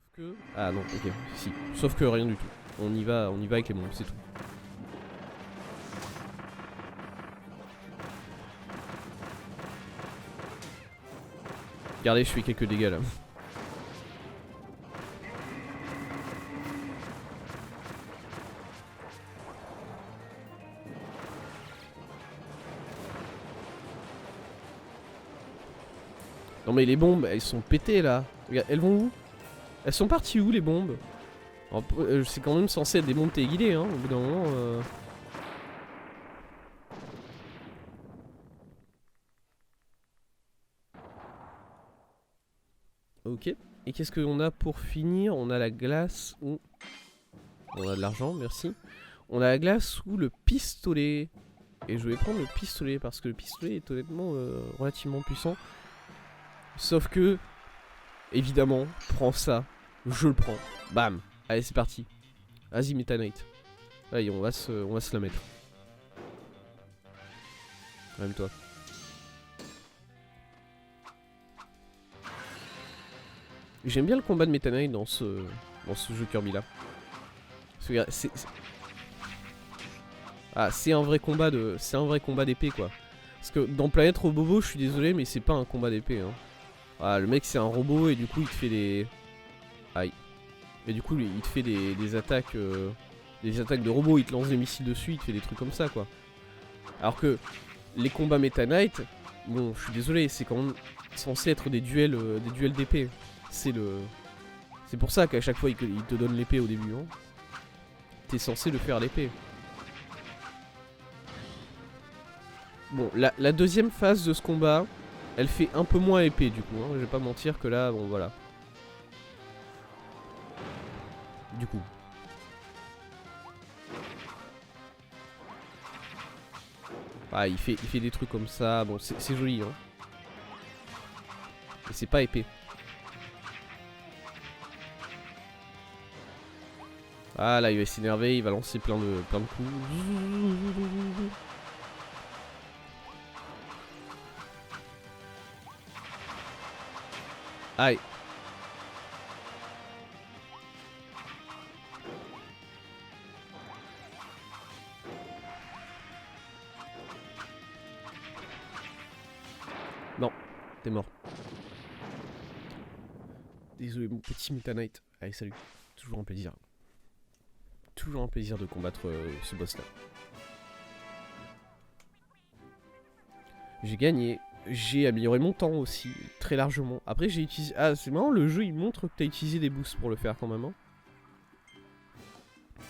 Sauf que... Ah non, ok, si. Sauf que rien du tout. On y va avec les bombes, c'est tout. Regardez, je fais quelques dégâts là. Non mais les bombes, elles sont pétées là. Regarde, elles vont où? Elles sont parties où les bombes? C'est quand même censé être des bombes téléguidées hein, au bout d'un moment. Ok. Et qu'est-ce qu'on a pour finir? On a la glace ou... On a de l'argent, merci. On a la glace ou le pistolet. Et je vais prendre le pistolet parce que le pistolet est honnêtement relativement puissant. Sauf que, évidemment, prends ça. Je le prends. Bam. Allez, c'est parti. Vas-y, Meta Knight. Allez, on va se la mettre. Même toi. J'aime bien le combat de Meta Knight dans ce jeu Kirby là. C'est un vrai combat d'épée quoi. Parce que dans Planète Robobo, je suis désolé, mais c'est pas un combat d'épée. Hein. Ah, le mec c'est un robot et du coup il te fait des... Aïe. Et du coup il te fait des attaques... Des attaques de robots, il te lance des missiles dessus, il te fait des trucs comme ça quoi. Alors que les combats Meta Knight, bon je suis désolé, c'est quand même censé être des duels d'épée. C'est pour ça qu'à chaque fois il te donne l'épée au début. Hein. T'es censé le faire l'épée. Bon, la deuxième phase de ce combat, elle fait un peu moins épée du coup. Hein. Je vais pas mentir que là, bon voilà. Du coup. Ah, il fait des trucs comme ça. Bon, c'est joli. Hein. Mais c'est pas épée. Ah là, il va s'énerver, il va lancer plein de coups. Aïe. Non, t'es mort. Désolé mon petit Meta Knight. Allez, salut. Toujours un plaisir. Toujours un plaisir de combattre ce boss là. J'ai gagné. J'ai amélioré mon temps aussi, très largement. Après j'ai utilisé... Ah c'est marrant, le jeu il montre que t'as utilisé des boosts pour le faire quand même. Hein.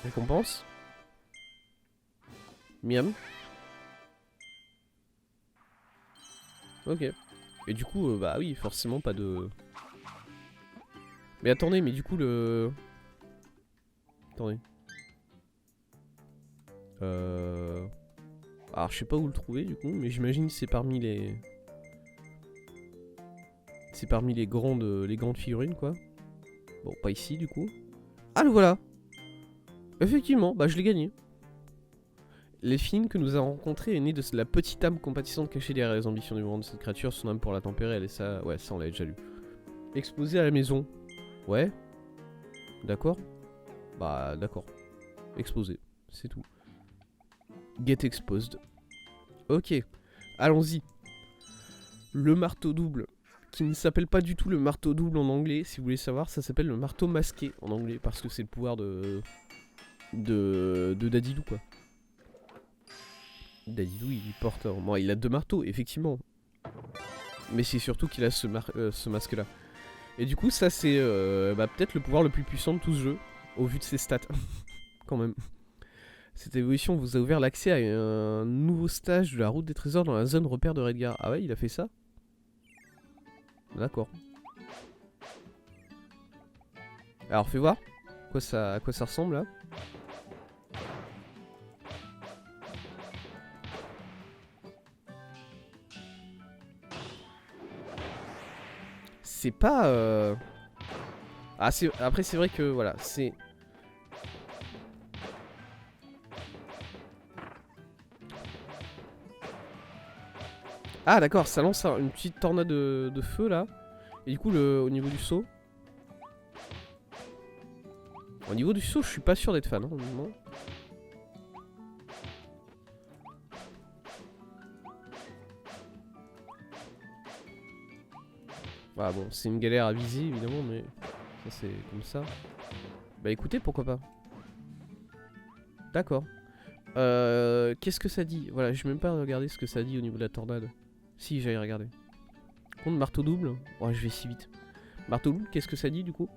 Récompense. Miam. Ok. Et du coup, bah oui, forcément pas de... Mais attendez, mais du coup le... Attendez. Alors je sais pas où le trouver du coup, mais j'imagine que c'est parmi les... C'est parmi les grandes figurines quoi. Bon, pas ici du coup. Ah le voilà. Effectivement, bah je l'ai gagné. L'Elfine que nous avons rencontrée est née de la petite âme compatissante cachée derrière les ambitions du monde de cette créature. Son âme pour la tempérer, elle est ça... Ouais, ça on l'avait déjà lu. Exposée à la maison. Ouais. D'accord. Bah d'accord. Exposé. C'est tout. Get exposed. Ok. Allons-y. Le marteau double. Qui ne s'appelle pas du tout le marteau double en anglais. Si vous voulez savoir, ça s'appelle le marteau masqué en anglais. Parce que c'est le pouvoir de Dadilou quoi. Dadilou il porte... Bon, il a 2 marteaux, effectivement. Mais c'est surtout qu'il a ce masque là. Et du coup ça c'est peut-être le pouvoir le plus puissant de tout ce jeu. Au vu de ses stats. Quand même. Cette évolution vous a ouvert l'accès à un nouveau stage de la route des trésors dans la zone repère de Redgar. Ah ouais, il a fait ça? D'accord. Alors fais voir à quoi ça ressemble là. C'est pas... Ah, après c'est vrai que voilà, c'est... Ah d'accord, ça lance une petite tornade de feu là. Et du coup au niveau du saut... Au niveau du saut, je suis pas sûr d'être fan, hein, honnêtement. Ah bon, c'est une galère à viser évidemment, mais ça c'est comme ça. Bah écoutez, pourquoi pas. D'accord. Qu'est-ce que ça dit? Voilà, j'ai même pas regardé ce que ça dit au niveau de la tornade. Si, j'allais regarder. Contre marteau double. Oh, je vais si vite. Marteau double, qu'est-ce que ça dit du coup?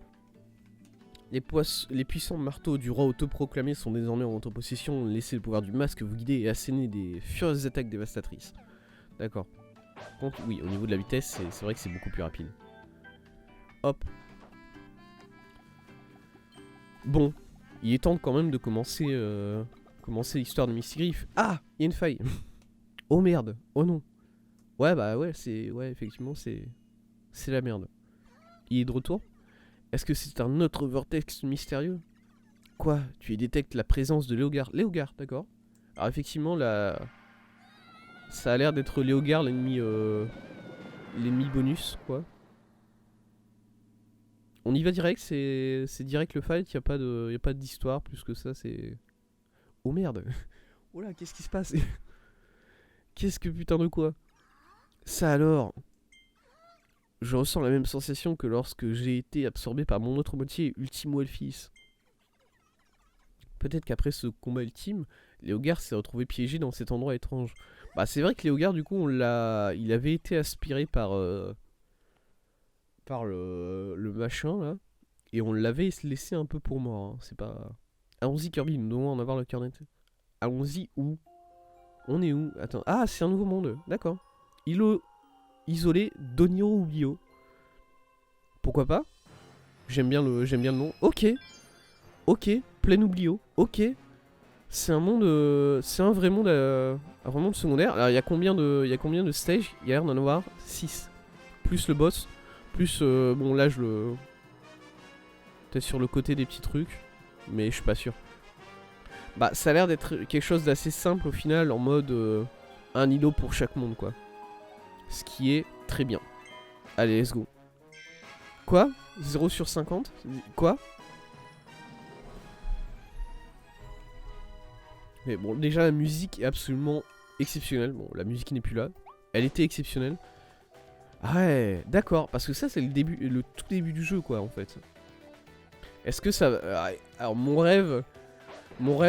Les puissants marteaux du roi autoproclamé sont désormais en votre possession. Laissez le pouvoir du masque vous guider et asséner des furieuses attaques dévastatrices. D'accord. Oui, au niveau de la vitesse, c'est vrai que c'est beaucoup plus rapide. Hop. Bon, il est temps quand même de commencer, l'histoire de Mistigriff. Ah, il y a une faille. Oh merde, oh non. Ouais, bah ouais, effectivement, c'est la merde. Il est de retour. Est-ce que c'est un autre vortex mystérieux? Quoi? Tu y détectes la présence de Léogar. Léogar, d'accord. Alors effectivement, ça a l'air d'être Léogar, l'ennemi bonus, quoi. On y va direct, c'est direct le fight, y a pas d'histoire plus que ça, c'est... Oh merde. Oh là, qu'est-ce qui se passe? Qu'est-ce que putain de quoi? Ça alors? Je ressens la même sensation que lorsque j'ai été absorbé par mon autre moitié, Ultimo Elfis. Peut-être qu'après ce combat ultime, Léogar s'est retrouvé piégé dans cet endroit étrange. Bah c'est vrai que Léogar du coup il avait été aspiré par le machin là, et on l'avait laissé un peu pour mort, hein. C'est pas... Allons-y Kirby, nous devons en avoir le cœur net. Allons-y où? On est où? Attends, ah c'est un nouveau monde, d'accord. Îlot isolé d'Oniro Ubio. Pourquoi pas? J'aime bien le nom. Ok. Ok. Plein Oublio. Ok. C'est un monde. C'est un vrai monde secondaire. Alors il y a combien de stages? Il y a l'air d'en avoir 6. Plus le boss. Plus bon là je le. Peut-être sur le côté des petits trucs. Mais je suis pas sûr. Bah ça a l'air d'être quelque chose d'assez simple au final, en mode un îlot pour chaque monde quoi. Ce qui est très bien. Allez, let's go. Quoi? 0 sur 50? Quoi? Mais bon, déjà la musique est absolument exceptionnelle. Bon, la musique n'est plus là. Elle était exceptionnelle. Ah ouais, d'accord. Parce que ça, c'est le tout début du jeu, quoi, en fait. Est-ce que ça... Alors, mon rêve,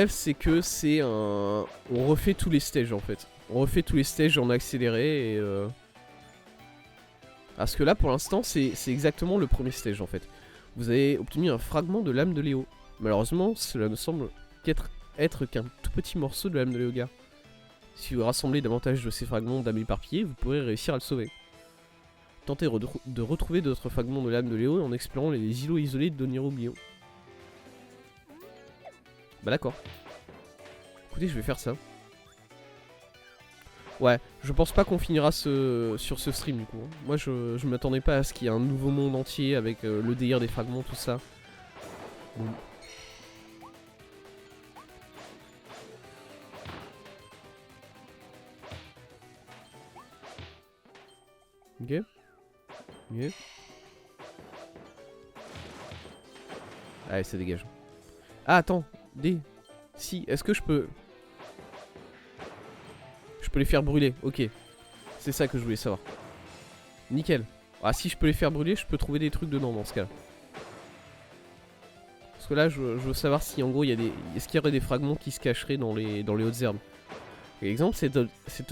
c'est que c'est un... On refait tous les stages, en fait. On refait tous les stages en accéléré et... Parce que là, pour l'instant, c'est exactement le premier stage, en fait. Vous avez obtenu un fragment de l'âme de Léo. Malheureusement, cela ne semble être qu'un tout petit morceau de l'âme de Léogar. Si vous rassemblez davantage de ces fragments d'âme éparpillés, vous pourrez réussir à le sauver. Tentez de retrouver d'autres fragments de l'âme de Léo en explorant les îlots isolés d'Oniro Bio. Bah d'accord. Écoutez, je vais faire ça. Ouais, je pense pas qu'on finira sur ce stream du coup. Moi je m'attendais pas à ce qu'il y ait un nouveau monde entier avec le délire des fragments, tout ça. Bon. Ok. Ok. Allez, ça dégage. Ah attends, Si, est-ce que je peux... Je peux les faire brûler, ok. C'est ça que je voulais savoir. Nickel. Ah si je peux les faire brûler, je peux trouver des trucs dedans dans ce cas. Parce que là je veux savoir si en gros il y a des... Est-ce qu'il y aurait des fragments qui se cacheraient dans les hautes herbes. Par exemple, cette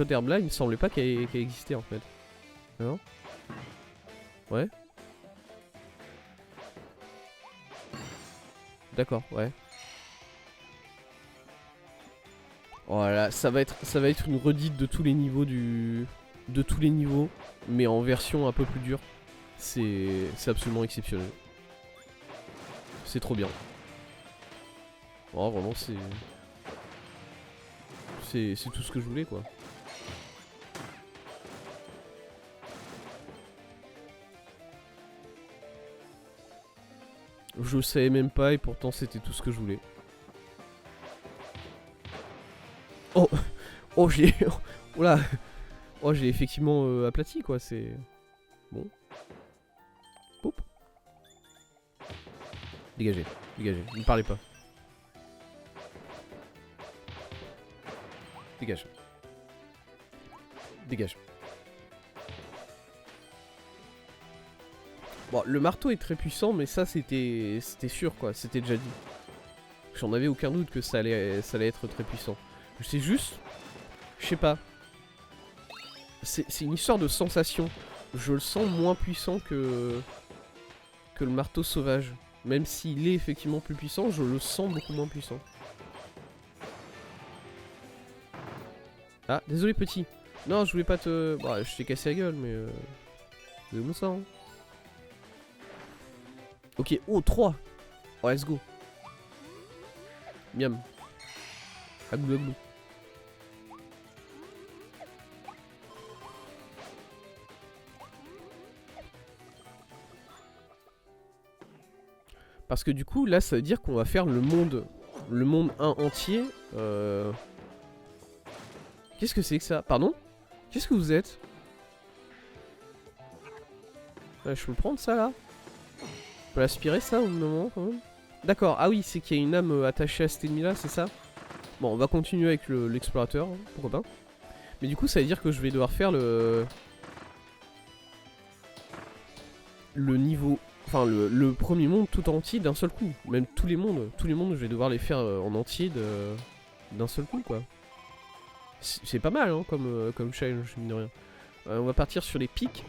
haute herbe là, il me semblait pas qu'elle existait en fait. Non? Ouais. D'accord, ouais. Voilà, ça va être une redite de tous les niveaux mais en version un peu plus dure. C'est absolument exceptionnel. C'est trop bien. Oh, vraiment, c'est tout ce que je voulais, quoi. Je savais même pas et pourtant c'était tout ce que je voulais. Oh, oh j'ai, oh là, oh j'ai effectivement aplati quoi. C'est bon. Poup. Dégagez, dégagez, ne parlez pas. Dégage. Dégage. Bon, le marteau est très puissant, mais ça c'était sûr quoi, c'était déjà dit. J'en avais aucun doute que ça allait être très puissant. C'est juste, je sais pas. C'est une histoire de sensation. Je le sens moins puissant que le marteau sauvage. Même s'il est effectivement plus puissant, je le sens beaucoup moins puissant. Ah, désolé petit. Non, je voulais pas te... Bah, je t'ai cassé la gueule, mais... C'est bon ça, hein. Ok, oh, 3. Oh, let's go. Miam. Aglou, aglou. Parce que du coup, là, ça veut dire qu'on va faire le monde 1 entier. Qu'est-ce que c'est que ça? Pardon? Qu'est-ce que vous êtes? Ouais, je peux prendre ça, là? Je peux l'aspirer, ça, au moment, quand même? D'accord, ah oui, c'est qu'il y a une âme attachée à cet ennemi-là, c'est ça? Bon, on va continuer avec l'explorateur, hein, pourquoi pas. Mais du coup, ça veut dire que je vais devoir faire le niveau... Enfin, le premier monde tout entier d'un seul coup. Même tous les mondes, je vais devoir les faire en entier d'un seul coup, quoi. C'est pas mal, hein, comme challenge, mine de rien. On va partir sur les pics,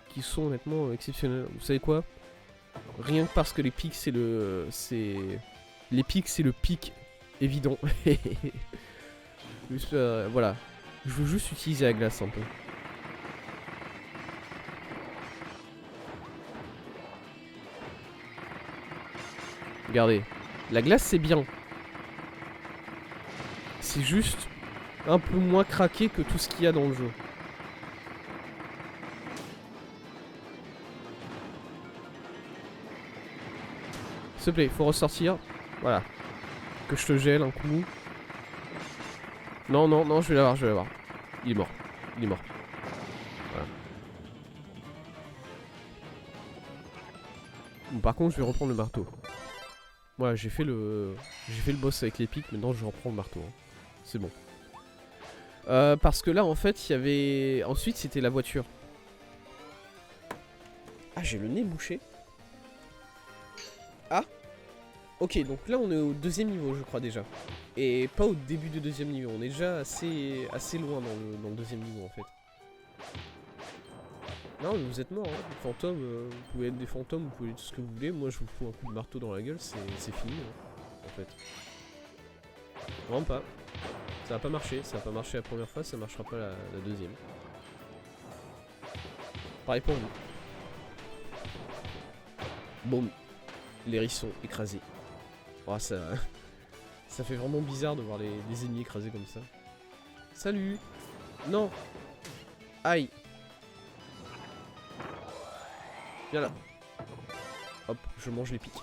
qui sont honnêtement exceptionnels. Vous savez quoi? Rien que parce que les pics, c'est le... Les pics, c'est le pic évident. Juste, voilà. Je veux juste utiliser la glace un peu. Regardez, la glace c'est bien. C'est juste un peu moins craqué que tout ce qu'il y a dans le jeu. S'il te plaît, faut ressortir. Voilà. Que je te gèle un coup. Non, non, non, je vais l'avoir, je vais l'avoir. Il est mort. Il est mort. Voilà. Bon, par contre, je vais reprendre le marteau. Voilà, j'ai fait le boss avec les pics, maintenant je reprends le marteau. Hein. C'est bon. Parce que là, en fait, il y avait... Ensuite, c'était la voiture. Ah, j'ai le nez bouché. Ah. Ok, donc là, on est au deuxième niveau, je crois, déjà. Et pas au début du deuxième niveau. On est déjà assez loin dans le deuxième niveau, en fait. Non, mais vous êtes mort, hein. Les fantômes, vous pouvez être des fantômes, vous pouvez être tout ce que vous voulez. Moi, je vous fous un coup de marteau dans la gueule, c'est fini, hein, en fait. Vraiment pas. Ça va pas marcher, ça va pas marcher la première fois, ça marchera pas la deuxième. Pareil pour vous. Boum. L'hérisson écrasé. Oh, ça... ça fait vraiment bizarre de voir les ennemis écrasés comme ça. Salut. Non. Aïe. Viens là. Hop, je mange les pics.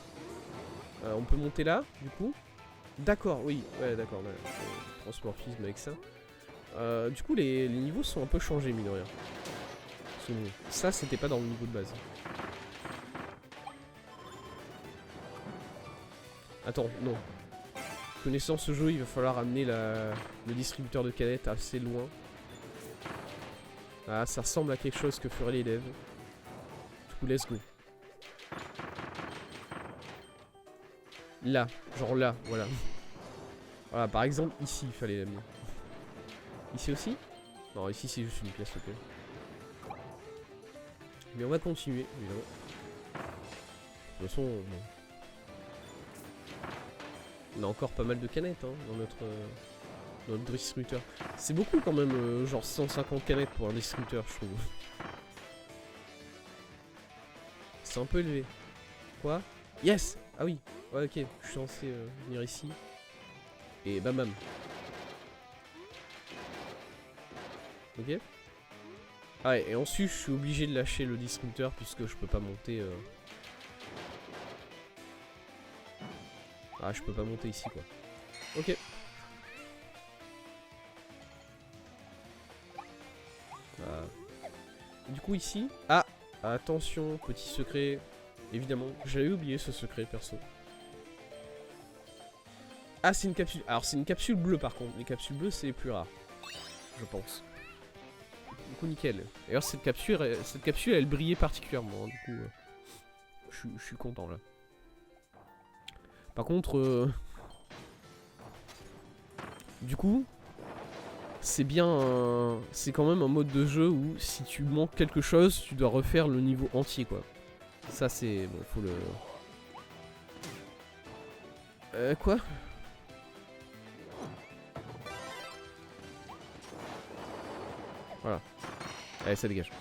On peut monter là, du coup. D'accord, oui. Ouais, d'accord. Ouais. Transmorphisme avec ça. Du coup, les niveaux sont un peu changés, mine de rien. Ça, c'était pas dans le niveau de base. Attends, non. Connaissant ce jeu, il va falloir amener le distributeur de canettes assez loin. Ah, ça ressemble à quelque chose que feraient les devs. Du coup, let's go. Là, genre là, voilà. Voilà, par exemple, ici, il fallait l'amener. Ici aussi? Non, ici, c'est juste une pièce, ok. Mais on va continuer, évidemment. De toute façon, bon. On a encore pas mal de canettes, hein, dans notre distributeur. C'est beaucoup quand même, genre 150 canettes pour un distributeur, je trouve. C'est un peu élevé. Quoi? Yes! Ah oui, ouais, ok, je suis censé venir ici. Et bam bam. Ok. Ah ouais, et ensuite je suis obligé de lâcher le distributeur puisque je peux pas monter... Ah, je peux pas monter ici quoi. Ok. Du coup ici... Ah! Attention, petit secret. évidemment. J'avais oublié ce secret, perso. Ah, c'est une capsule. Alors, c'est une capsule bleue, par contre. Les capsules bleues, c'est les plus rares. Je pense. Du coup, nickel. D'ailleurs, cette capsule, elle brillait particulièrement. Hein, du coup, je suis content, là. Par contre... du coup... C'est bien... C'est quand même un mode de jeu où, si tu manques quelque chose, tu dois refaire le niveau entier, quoi. Ça, c'est... Bon, faut le... quoi? Voilà. Allez, ça dégage.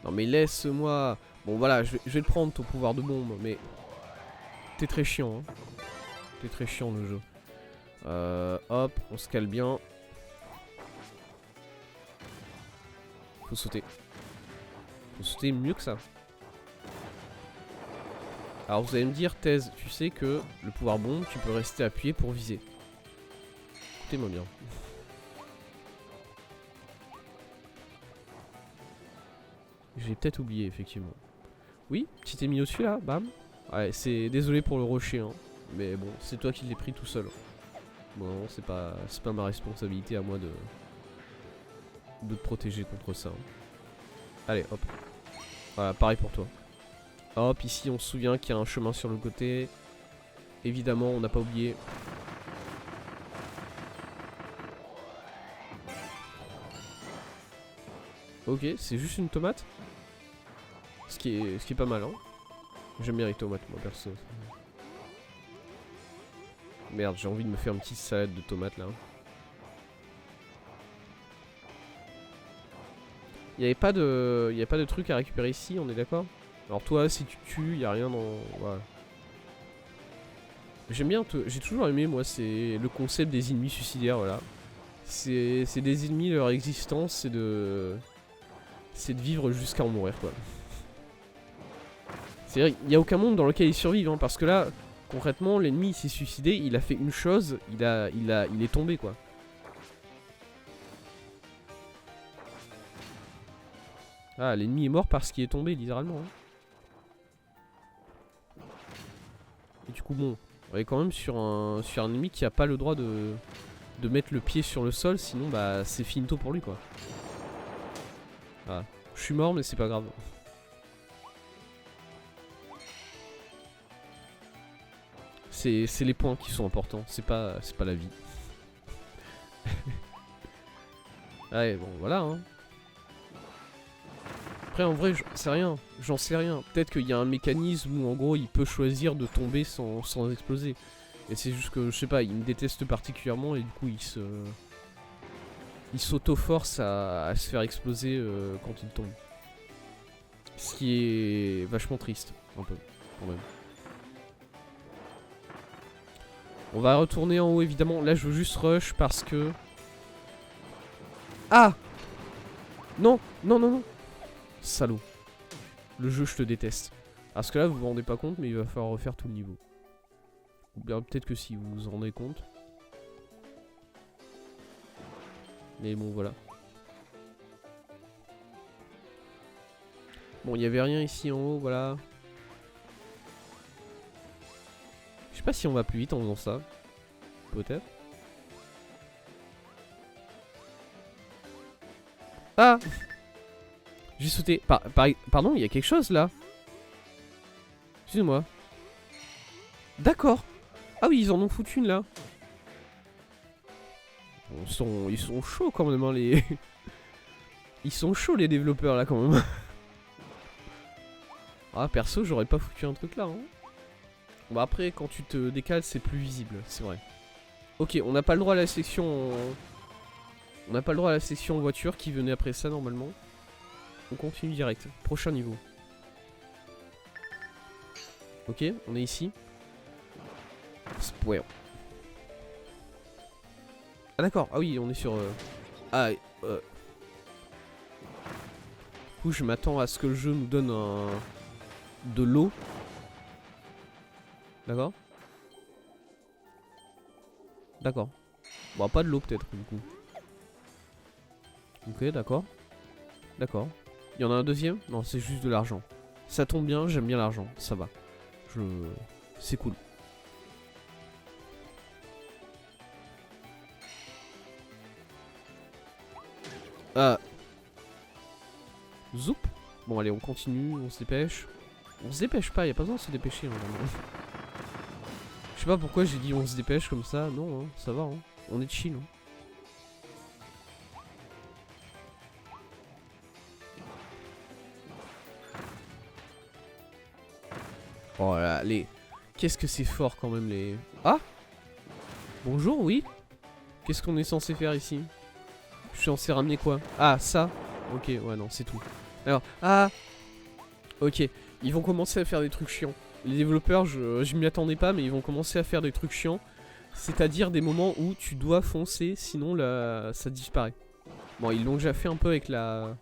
Non mais laisse-moi... Bon voilà, je vais le prendre ton pouvoir de bombe, mais... T'es très chiant, hein. T'es très chiant le jeu. Hop, on se cale bien. Faut sauter. Faut sauter mieux que ça. Alors vous allez me dire, Thèse, tu sais que le pouvoir bombe, tu peux rester appuyé pour viser. Écoutez-moi bien. J'ai peut-être oublié, effectivement. Oui, petit ennemi au-dessus là, bam. Ouais, c'est désolé pour le rocher, hein. Mais bon, c'est toi qui l'ai pris tout seul. Bon, c'est pas ma responsabilité à moi de te protéger contre ça. Allez, hop. Voilà, pareil pour toi. Hop, ici on se souvient qu'il y a un chemin sur le côté. Évidemment, on n'a pas oublié. Ok, c'est juste une tomate. Ce qui est pas mal, hein. J'aime bien les tomates, moi, perso. Merde, j'ai envie de me faire une petite salade de tomates, là. Il n'y avait pas de truc à récupérer ici, on est d'accord? Alors toi, si tu tues, il n'y a rien dans... Voilà. J'aime bien, j'ai toujours aimé, moi, c'est le concept des ennemis suicidaires, voilà. C'est des ennemis, leur existence, c'est de vivre jusqu'à en mourir, quoi. C'est-à-dire, il n'y a aucun monde dans lequel ils survivent, hein, parce que là, concrètement, l'ennemi, il s'est suicidé, il a fait une chose, il est tombé, quoi. Ah, l'ennemi est mort parce qu'il est tombé, littéralement. Hein. Et du coup, bon, on est quand même sur un ennemi qui a pas le droit de mettre le pied sur le sol, sinon, bah, c'est finito pour lui, quoi. Voilà. Je suis mort, mais c'est pas grave. C'est les points qui sont importants, c'est pas la vie. Ouais, bon, voilà, hein. Après, en vrai, j'en sais rien. Peut-être qu'il y a un mécanisme où, en gros, il peut choisir de tomber sans exploser. Et c'est juste que, je sais pas, il me déteste particulièrement et du coup, il s'auto-force à se faire exploser quand il tombe. Ce qui est vachement triste, un peu, quand même. On va retourner en haut, évidemment. Là, je veux juste rush parce que... Ah! Non, non, non, non. Salaud. Le jeu, je te déteste. Parce que là, vous vous rendez pas compte, mais il va falloir refaire tout le niveau. Ou bien peut-être que si vous vous en rendez compte. Mais bon, voilà. Bon, il n'y avait rien ici en haut, voilà. Je sais pas si on va plus vite en faisant ça. Peut-être. Ah! J'ai sauté. Pardon, il y a quelque chose là. Excusez-moi. D'accord. Ah oui, ils en ont foutu une là. Ils sont chauds quand même, hein, les... Ils sont chauds les développeurs là quand même. Ah, perso, j'aurais pas foutu un truc là. Hein. Bon, après, quand tu te décales, c'est plus visible, c'est vrai. Ok, on n'a pas le droit à la section... On n'a pas le droit à la section voiture qui venait après ça normalement. On continue direct. Prochain niveau. Ok, on est ici. Ouais. Ah d'accord, ah oui, on est sur... Ah, du coup, je m'attends à ce que le jeu nous donne de l'eau. D'accord. D'accord. Bon, pas de l'eau peut-être, du coup. Ok, d'accord. D'accord. Il y en a un deuxième? Non, c'est juste de l'argent. Ça tombe bien, j'aime bien l'argent, ça va. C'est cool. Zoup. Bon, allez, on continue, on se dépêche. On se dépêche pas, y a pas besoin de se dépêcher. Hein, je sais pas pourquoi j'ai dit on se dépêche comme ça. Non, hein, ça va, hein. On est chill. Hein. Oh là, les... Qu'est-ce que c'est fort quand même, les... Ah! Bonjour, oui? Qu'est-ce qu'on est censé faire ici? Je suis censé ramener quoi? Ah, ça? Ok, ouais, non, c'est tout. Alors, ah! Ok, ils vont commencer à faire des trucs chiants. Les développeurs, je m'y attendais pas, mais ils vont commencer à faire des trucs chiants. C'est-à-dire des moments où tu dois foncer, sinon ça disparaît. Bon, ils l'ont déjà fait un peu avec la...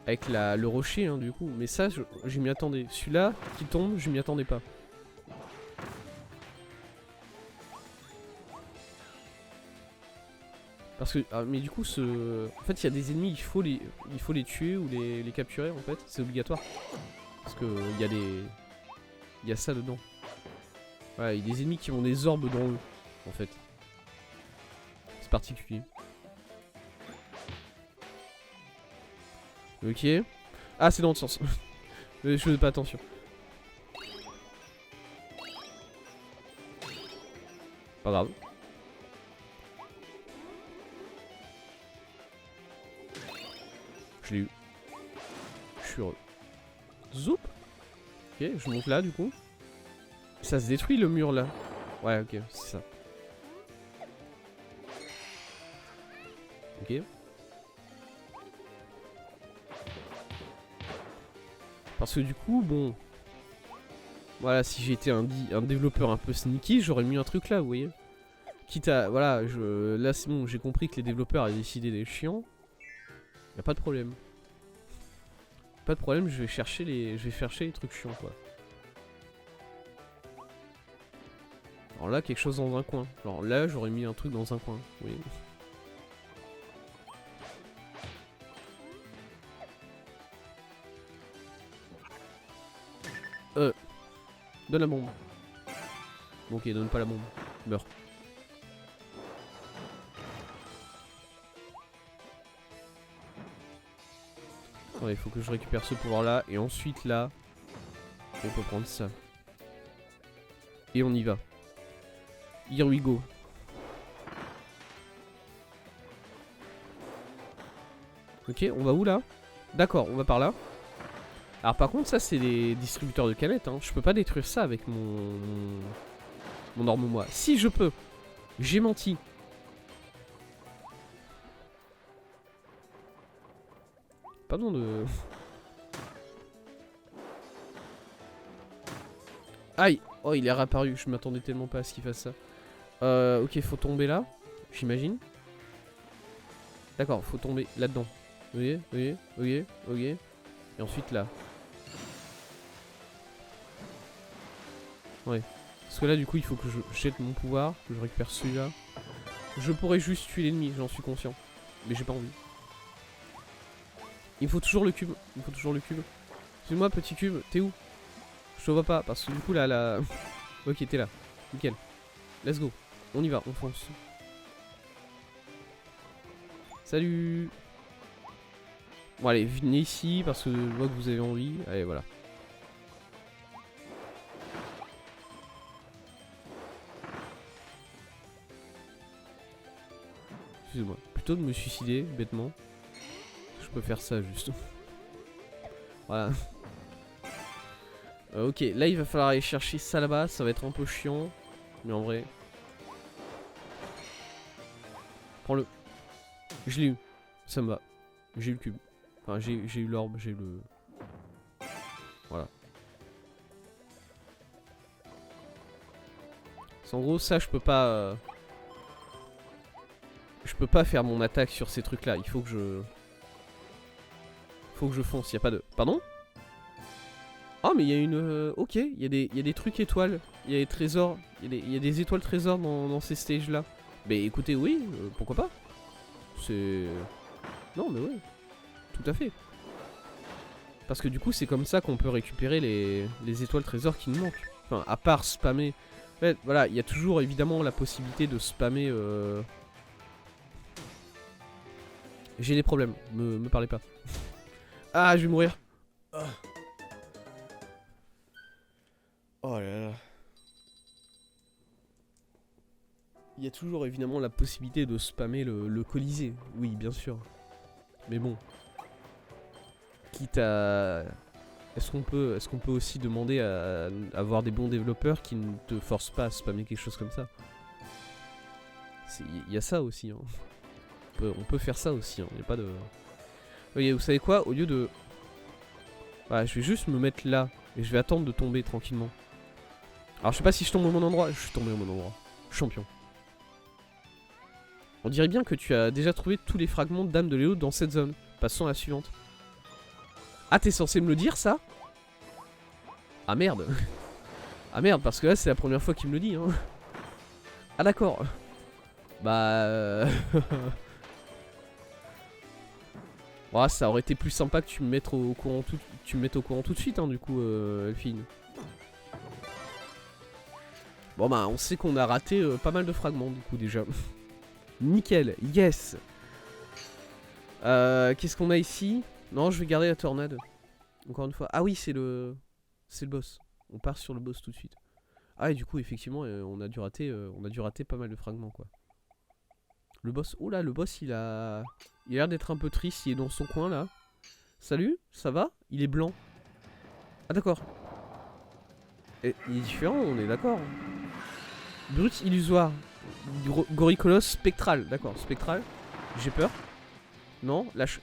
Avec le rocher, hein, du coup. Mais ça, je m'y attendais. Celui-là, qui tombe, je m'y attendais pas. Parce que... Ah, mais du coup, en fait, il y a des ennemis, il faut les tuer ou les capturer, en fait. C'est obligatoire. Parce que il y a des... Il y a ça dedans. Voilà, il y a des ennemis qui ont des orbes dans eux, en fait. C'est particulier. Ok. Ah, c'est dans le sens. Je faisais pas attention. Pas grave. Je l'ai eu. Je suis heureux. Zoup. Ok, je monte là du coup. Ça se détruit le mur là. Ouais, ok, c'est ça. Ok. Parce que du coup, bon... Voilà, si j'étais un développeur un peu sneaky, j'aurais mis un truc là, vous voyez. Quitte à... Voilà, là c'est bon, j'ai compris que les développeurs avaient décidé d'être chiants. Y'a pas de problème. Pas de problème, je vais chercher les trucs chiants, quoi. Alors là, quelque chose dans un coin. Alors là, j'aurais mis un truc dans un coin, vous voyez. Donne la bombe. Bon, ok, donne pas la bombe. Meurs. Attends, il faut que je récupère ce pouvoir là. Et ensuite là, on peut prendre ça. Et on y va. Here we go. Ok, on va où là? D'accord, on va par là. Alors par contre, ça c'est des distributeurs de canettes. Hein. Je peux pas détruire ça avec mon arme moi. Si, je peux. J'ai menti. Pas besoin de... Aïe. Oh, il est réapparu. Je m'attendais tellement pas à ce qu'il fasse ça. Ok, faut tomber là. J'imagine. D'accord, faut tomber là-dedans. Ok, ok, ok, ok. Et ensuite là. Ouais. Parce que là, du coup, il faut que je jette mon pouvoir, que je récupère celui-là. Je pourrais juste tuer l'ennemi, j'en suis conscient. Mais j'ai pas envie. Il me faut toujours le cube. Il me faut toujours le cube. Excuse-moi, petit cube, t'es où? Je te vois pas, parce que du coup, là... Ok, t'es là. Nickel. Let's go. On y va, on fonce. Salut. Bon, allez, venez ici, parce que je vois que vous avez envie. Allez, voilà. Excusez-moi. Plutôt que de me suicider, bêtement, je peux faire ça, juste. Voilà. Ok, là, il va falloir aller chercher ça là-bas. Ça va être un peu chiant. Mais en vrai... Prends-le. Je l'ai eu. Ça me va. J'ai eu le cube. Enfin, j'ai eu l'orbe, j'ai eu le... Voilà. En gros, ça, je peux pas... Je peux pas faire mon attaque sur ces trucs-là. Il faut que je... Faut que je fonce. Il y a pas de... Pardon? Oh, mais il y a une... Ok, il y a des trucs étoiles. Il y a des trésors. Il y a des étoiles trésors dans ces stages-là. Mais écoutez, oui, pourquoi pas? C'est... Non mais ouais, tout à fait. Parce que du coup c'est comme ça qu'on peut récupérer les étoiles trésors qui nous manquent. Enfin, à part spammer. En fait, voilà, il y a toujours évidemment la possibilité de spammer... J'ai des problèmes, me parlez pas. Ah, je vais mourir. Oh là là. Il y a toujours évidemment la possibilité de spammer le Colisée. Oui, bien sûr. Mais bon. Quitte à... Est-ce qu'on peut aussi demander à avoir des bons développeurs qui ne te forcent pas à spammer quelque chose comme ça? Il y a ça aussi. Hein. On peut faire ça aussi. Il n'y a pas de... Ok, vous savez quoi? Au lieu de... Voilà, je vais juste me mettre là. Et je vais attendre de tomber tranquillement. Alors je sais pas si je tombe au bon endroit. Je suis tombé au bon endroit. Champion. On dirait bien que tu as déjà trouvé tous les fragments d'âme de Léo dans cette zone. Passons à la suivante. Ah, t'es censé me le dire, ça? Ah merde. Ah merde, parce que là, c'est la première fois qu'il me le dit, hein. Ah d'accord. Bah... Ouais, ça aurait été plus sympa que tu me mettes au courant tout de suite, hein, du coup, Elphine. Bon bah, on sait qu'on a raté pas mal de fragments, du coup, déjà. Nickel, yes. Qu'est-ce qu'on a ici? Non, je vais garder la tornade. Encore une fois. Ah oui, c'est le boss. On part sur le boss tout de suite. Ah, et du coup, effectivement, on a dû rater pas mal de fragments, quoi. Le boss... Oh là, le boss, il a l'air d'être un peu triste. Il est dans son coin, là. Salut, ça va? Il est blanc. Ah, d'accord. Il est différent, on est d'accord. Brut illusoire. Gorikolos spectral. D'accord, spectral. J'ai peur. Non, lâche.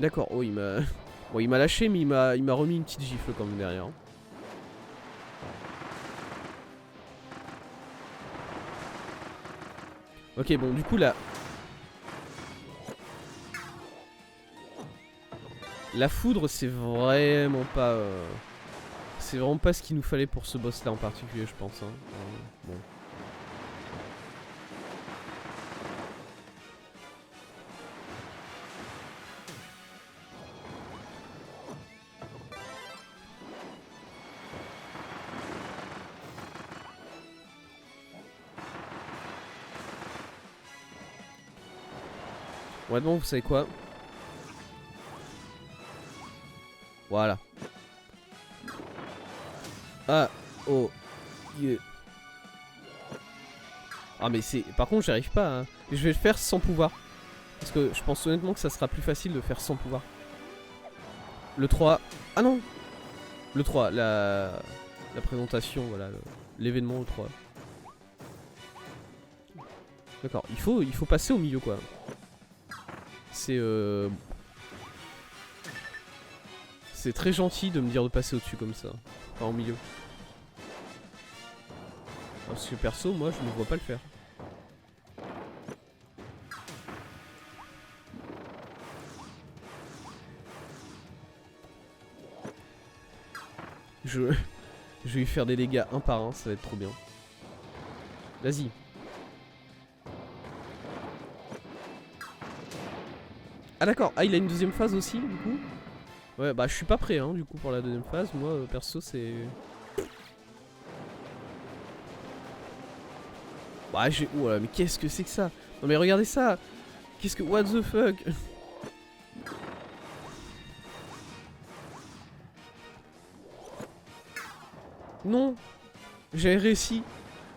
D'accord, oh il m'a... Bon il m'a lâché mais il m'a remis une petite gifle quand même derrière. Ok bon du coup là... La foudre c'est vraiment pas... C'est vraiment pas ce qu'il nous fallait pour ce boss là en particulier je pense. Hein. Bon. Ouais bon vous savez quoi? Voilà. Ah oh yeah. Ah mais c'est... Par contre j'arrive pas hein. Je vais le faire sans pouvoir. Parce que je pense honnêtement que ça sera plus facile de faire sans pouvoir. Le 3... Ah non. Le 3, la présentation, voilà, l'événement le 3. D'accord, il faut passer au milieu quoi. C'est c'est très gentil de me dire de passer au-dessus comme ça. Enfin au milieu. Parce que perso, moi je ne vois pas le faire. Je vais lui faire des dégâts un par un, ça va être trop bien. Vas-y. Ah d'accord, ah il a une deuxième phase aussi du coup. Ouais bah je suis pas prêt hein du coup pour la deuxième phase, moi perso c'est... Bah j'ai... Ouah mais qu'est-ce que c'est que ça? Non mais regardez ça. Qu'est-ce que... What the fuck? Non. J'avais réussi.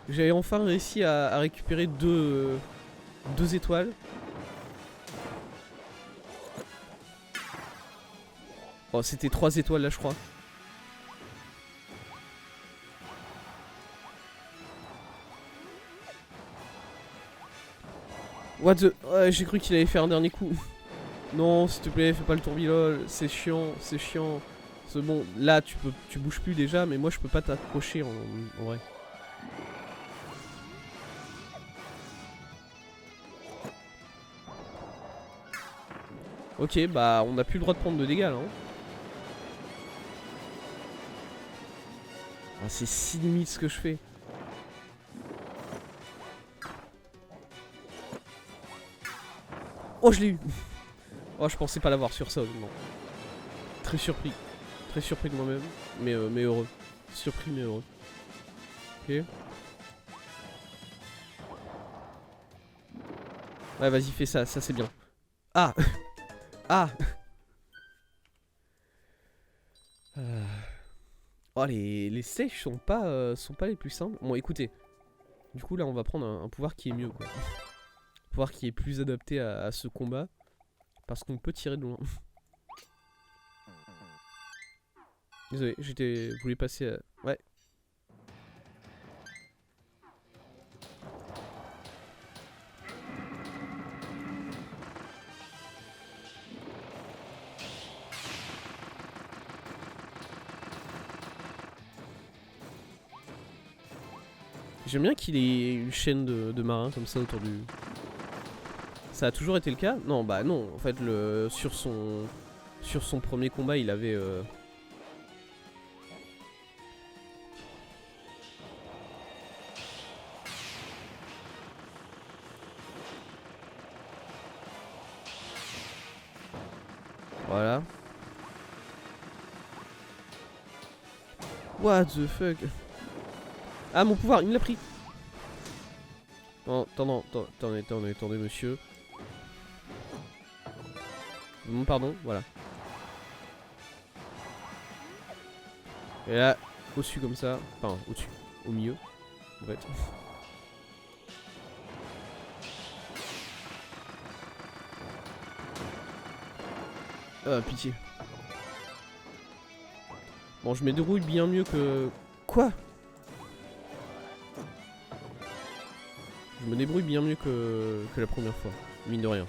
J'avais enfin réussi à récupérer deux étoiles. Oh c'était 3 étoiles là je crois. What the... Ouais, j'ai cru qu'il allait faire un dernier coup. Non, s'il te plaît, fais pas le tourbillol. C'est chiant, c'est chiant. C'est bon, là, tu bouges plus déjà, mais moi, je peux pas t'approcher en vrai. Ok, bah, on a plus le droit de prendre de dégâts, là. Hein. Ah, c'est si limite ce que je fais. Oh, je l'ai eu. Oh, je pensais pas l'avoir sur ça, honnêtement. Très surpris. Très surpris de moi-même. Mais heureux. Surpris, mais heureux. Ok. Ouais, vas-y, fais ça. Ça, c'est bien. Ah. Ah. Oh, les sèches sont pas les plus simples. Bon, écoutez. Du coup, là, on va prendre un pouvoir qui est mieux, quoi. Un pouvoir qui est plus adapté à ce combat. Parce qu'on peut tirer de loin. Désolé, j'étais... Vous voulez passer à... Ouais. J'aime bien qu'il ait une chaîne de marins comme ça autour du... Ça a toujours été le cas? Non, bah non. En fait, sur son premier combat, il avait... Voilà. What the fuck? Ah, mon pouvoir, il me l'a pris. Non, attendez, monsieur. Pardon, voilà. Et là, au-dessus comme ça. Enfin, au-dessus. Au milieu. En fait. Ah, pitié. Bon, je me débrouille bien mieux que... Quoi? Je me débrouille bien mieux que la première fois. Mine de rien.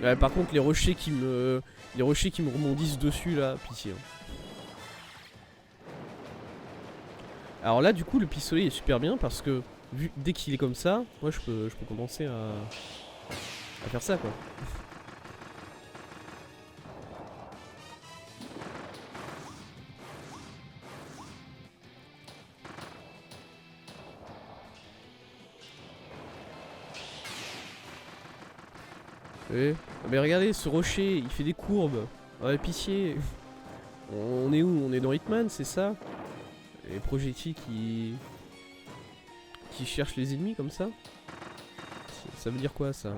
Ouais, par contre, les rochers qui me rebondissent dessus, là, pitié. Hein. Alors là, du coup, le pistolet est super bien parce que dès qu'il est comme ça, moi, je peux commencer à faire ça, quoi. Ouais. Mais regardez, ce rocher, il fait des courbes. Ouais, pitié. On est où? On est dans Hitman, c'est ça? Les projectiles qui cherchent les ennemis comme ça? Ça veut dire quoi, ça?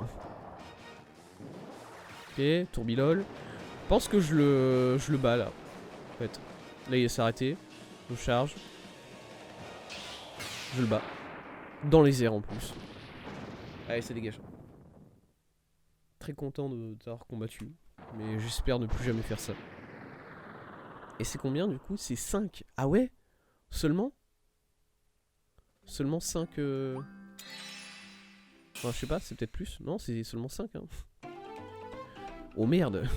Ok, tourbilol. Je pense que je le bats, là. En fait. Là, il s'est arrêté. Je charge. Je le bats. Dans les airs, en plus. Allez, ça dégage. Très content de t'avoir combattu. Mais j'espère ne plus jamais faire ça. Et c'est combien, du coup? C'est 5. Ah ouais? Seulement? Seulement 5... Enfin, je sais pas, c'est peut-être plus. Non, c'est seulement 5. Hein. Oh merde.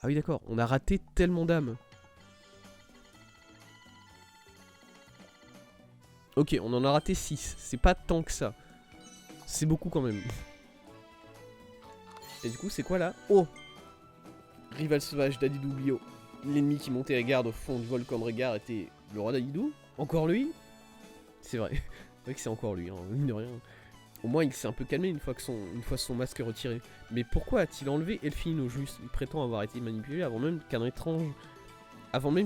Ah oui, d'accord. On a raté tellement d'âmes. Ok, on en a raté 6. C'est pas tant que ça. C'est beaucoup quand même. Et du coup, c'est quoi là? Oh! Rival sauvage d'Adidou Bio. L'ennemi qui montait à garde au fond du volcan de Régard était le roi d'Adidou? Encore lui? C'est vrai. C'est vrai que c'est encore lui, hein, mine de rien. Au moins, il s'est un peu calmé une fois son masque est retiré. Mais pourquoi a-t-il enlevé Elfine au juste? Il prétend avoir été manipulé avant même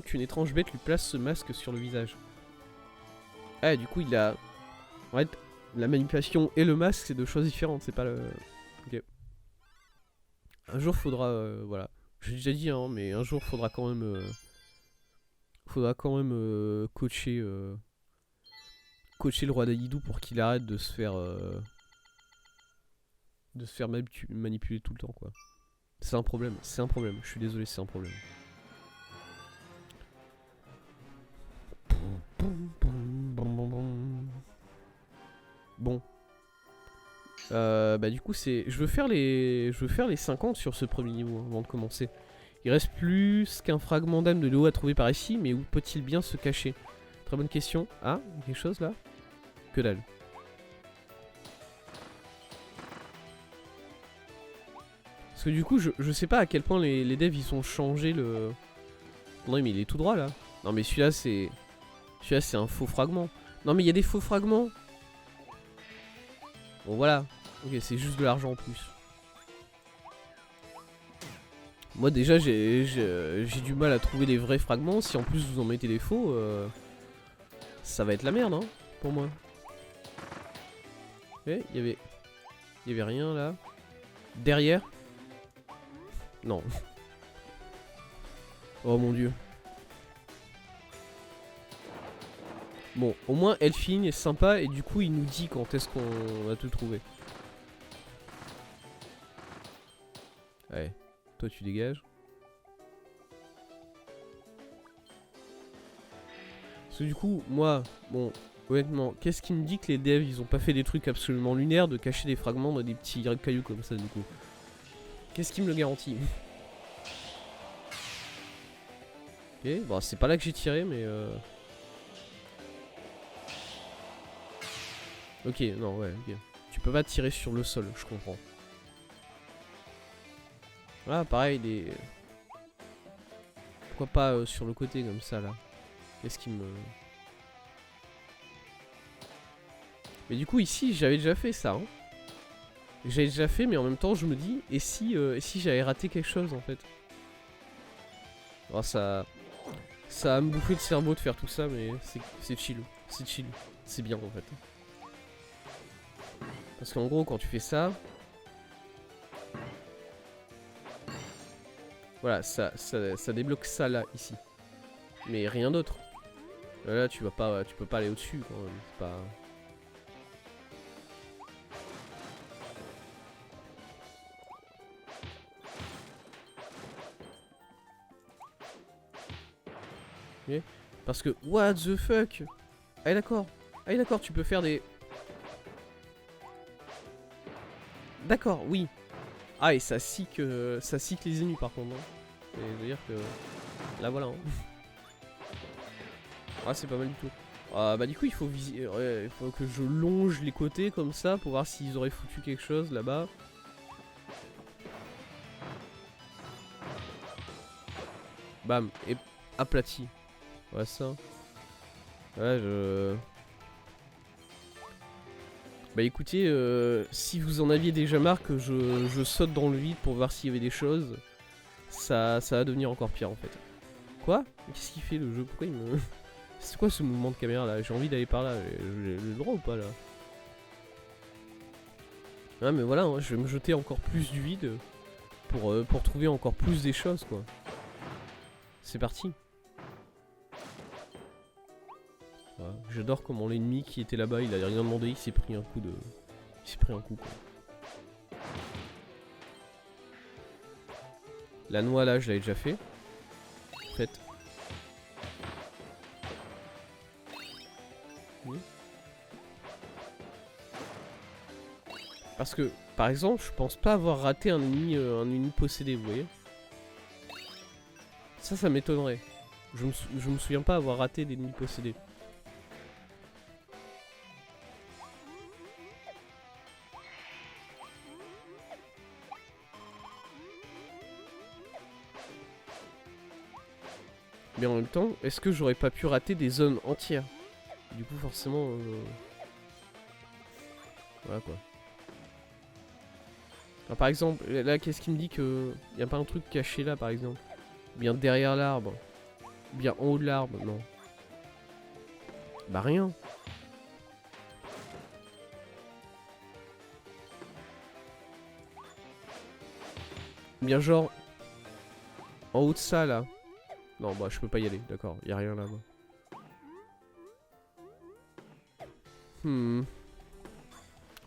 qu'une étrange bête lui place ce masque sur le visage. Ah, du coup, il a... En fait, la manipulation et le masque, c'est deux choses différentes, c'est pas le... Ok. Un jour, faudra... voilà. J'ai déjà dit, hein, mais un jour, faudra quand même... coacher... coacher le roi d'Aïdou pour qu'il arrête de se faire... manipuler tout le temps, quoi. C'est un problème, je suis désolé, c'est un problème. Bon. Bah du coup c'est... Je veux faire les 50 sur ce premier niveau hein, avant de commencer. Il reste plus qu'un fragment d'âme de Léo à trouver par ici, mais où peut-il bien se cacher? Très bonne question. Ah, quelque chose là? Que dalle. Parce que du coup, je sais pas à quel point les devs ils ont changé le... Non mais il est tout droit là. Non mais celui-là c'est... Celui-là c'est un faux fragment. Non mais il y a des faux fragments. Bon voilà. Ok, c'est juste de l'argent en plus. Moi déjà j'ai du mal à trouver des vrais fragments. Si en plus vous en mettez des faux, ça va être la merde hein, pour moi. Ok, il y avait rien là. Derrière. Non. Oh mon dieu. Bon, au moins Elfine est sympa et du coup il nous dit quand est-ce qu'on a tout trouvé. Ouais, toi tu dégages. Parce que du coup, moi, bon, honnêtement, qu'est-ce qui me dit que les devs ils ont pas fait des trucs absolument lunaires de cacher des fragments dans des petits cailloux comme ça du coup? Qu'est-ce qui me le garantit? Ok, bon c'est pas là que j'ai tiré mais Ok, non, ouais, ok. Tu peux pas tirer sur le sol, je comprends. Ah, pareil, les... Pourquoi pas sur le côté comme ça, là? Qu'est-ce qui me... Mais du coup, ici, j'avais déjà fait ça, hein. J'avais déjà fait, mais en même temps, je me dis, et si j'avais raté quelque chose, en fait? Alors, ça va me bouffer le cerveau de faire tout ça, mais c'est chill. C'est chill. C'est bien, en fait. Parce qu'en gros, quand tu fais ça... Voilà, ça débloque ça là, ici. Mais rien d'autre. Là, tu peux pas aller au-dessus quand même. C'est pas... Okay. Parce que, what the fuck? Ah d'accord. Ah d'accord, tu peux faire des... D'accord, oui. Ah et ça sique les ennemis par contre. Hein. C'est-à-dire que... Là voilà. Hein. Ah c'est pas mal du tout. Ah bah du coup il faut il faut que je longe les côtés comme ça pour voir s'ils auraient foutu quelque chose là-bas. Bam, et aplati. Ouais ça. Ouais je... Bah écoutez, si vous en aviez déjà marre que je saute dans le vide pour voir s'il y avait des choses, ça va devenir encore pire en fait. Quoi? Qu'est-ce qu'il fait le jeu? Pourquoi il me... C'est quoi ce mouvement de caméra là? J'ai envie d'aller par là, j'ai le droit ou pas là? Ouais mais voilà, hein, je vais me jeter encore plus du vide pour trouver encore plus des choses quoi. C'est parti. Voilà. J'adore comment l'ennemi qui était là-bas, il a rien demandé, il s'est pris un coup de... Il s'est pris un coup quoi. La noix là, je l'avais déjà fait. En fait. Oui. Parce que, par exemple, je pense pas avoir raté un ennemi possédé, vous voyez. Ça m'étonnerait. Je me souviens pas avoir raté d'ennemis possédés. Mais en même temps, est-ce que j'aurais pas pu rater des zones entières? Du coup, forcément... Voilà quoi. Alors, par exemple, là, qu'est-ce qui me dit que... Y a pas un truc caché là, par exemple? Bien derrière l'arbre. Bien en haut de l'arbre, non. Bah rien. Bien genre... En haut de ça, là. Non, bah je peux pas y aller, d'accord. Y a rien là-bas.